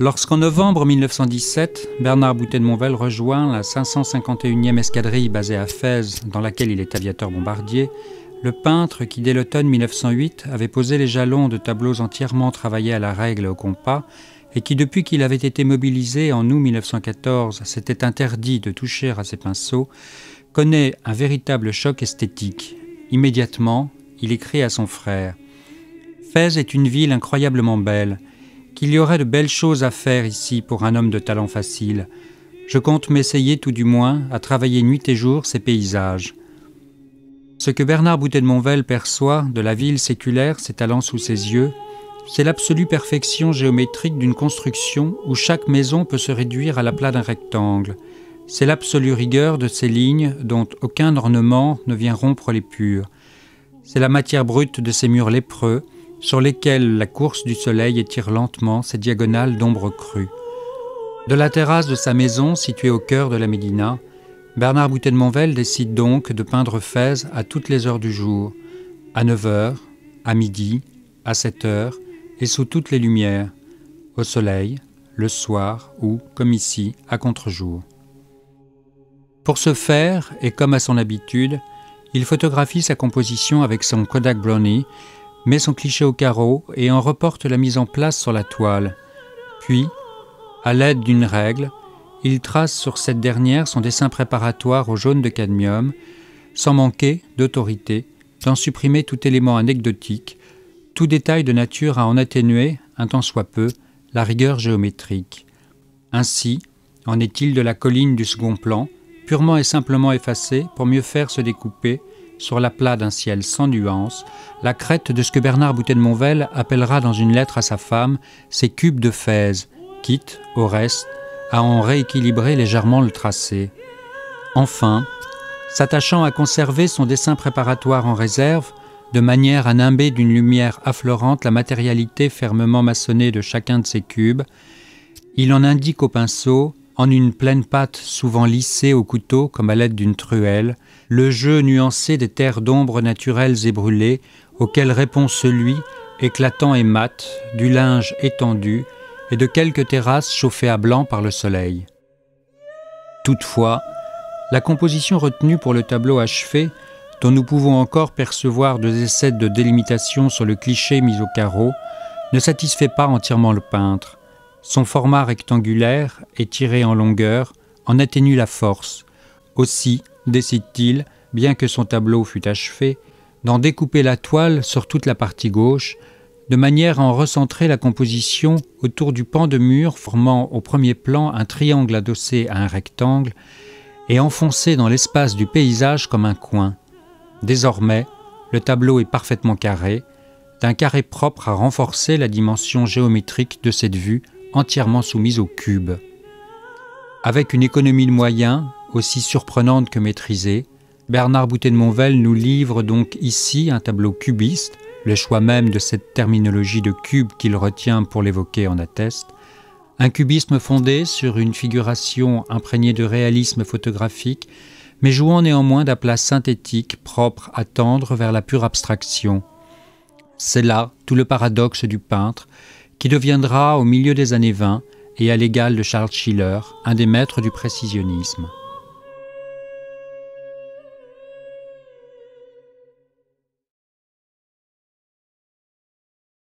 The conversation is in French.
Lorsqu'en novembre 1917, Bernard Boutet de Monvel rejoint la 551e escadrille basée à Fès, dans laquelle il est aviateur bombardier, le peintre qui, dès l'automne 1908, avait posé les jalons de tableaux entièrement travaillés à la règle et au compas, et qui, depuis qu'il avait été mobilisé en août 1914, s'était interdit de toucher à ses pinceaux, connaît un véritable choc esthétique. Immédiatement, il écrit à son frère « Fès est une ville incroyablement belle, qu'il y aurait de belles choses à faire ici pour un homme de talent facile. Je compte m'essayer tout du moins à travailler nuit et jour ces paysages. » Ce que Bernard Boutet de Monvel perçoit de la ville séculaire s'étalant sous ses yeux, c'est l'absolue perfection géométrique d'une construction où chaque maison peut se réduire à l'aplat d'un rectangle. C'est l'absolue rigueur de ces lignes dont aucun ornement ne vient rompre les purs. C'est la matière brute de ces murs lépreux sur lesquels la course du soleil étire lentement ses diagonales d'ombre crue. De la terrasse de sa maison, située au cœur de la Médina, Bernard Boutet de Monvel décide donc de peindre Fès à toutes les heures du jour, à 9h, à midi, à 7h et sous toutes les lumières, au soleil, le soir ou, comme ici, à contre-jour. Pour ce faire, et comme à son habitude, il photographie sa composition avec son Kodak Brownie, met son cliché au carreau et en reporte la mise en place sur la toile. Puis, à l'aide d'une règle, il trace sur cette dernière son dessin préparatoire au jaune de cadmium, sans manquer d'autorité, d'en supprimer tout élément anecdotique, tout détail de nature à en atténuer, un tant soit peu, la rigueur géométrique. Ainsi, en est-il de la colline du second plan, purement et simplement effacée pour mieux faire se découper, sur l'aplat d'un ciel sans nuance, la crête de ce que Bernard Boutet de Monvel appellera dans une lettre à sa femme ses cubes de Fès, quitte, au reste, à en rééquilibrer légèrement le tracé. Enfin, s'attachant à conserver son dessin préparatoire en réserve, de manière à nimber d'une lumière affleurante la matérialité fermement maçonnée de chacun de ses cubes, il en indique au pinceau, en une pleine pâte souvent lissée au couteau comme à l'aide d'une truelle, le jeu nuancé des terres d'ombre naturelles et brûlées, auquel répond celui, éclatant et mat, du linge étendu et de quelques terrasses chauffées à blanc par le soleil. Toutefois, la composition retenue pour le tableau achevé, dont nous pouvons encore percevoir deux essais de délimitation sur le cliché mis au carreau, ne satisfait pas entièrement le peintre. Son format rectangulaire, étiré en longueur, en atténue la force. Aussi, décide-t-il, bien que son tableau fût achevé, d'en découper la toile sur toute la partie gauche, de manière à en recentrer la composition autour du pan de mur formant au premier plan un triangle adossé à un rectangle et enfoncé dans l'espace du paysage comme un coin. Désormais, le tableau est parfaitement carré, d'un carré propre à renforcer la dimension géométrique de cette vue entièrement soumise au cube. Avec une économie de moyens aussi surprenante que maîtrisée, Bernard Boutet de Monvel nous livre donc ici un tableau cubiste, le choix même de cette terminologie de cube qu'il retient pour l'évoquer en atteste, un cubisme fondé sur une figuration imprégnée de réalisme photographique, mais jouant néanmoins d'aplats synthétiques propres à tendre vers la pure abstraction. C'est là tout le paradoxe du peintre, qui deviendra au milieu des années 20 et à l'égal de Charles Schiller, un des maîtres du précisionnisme.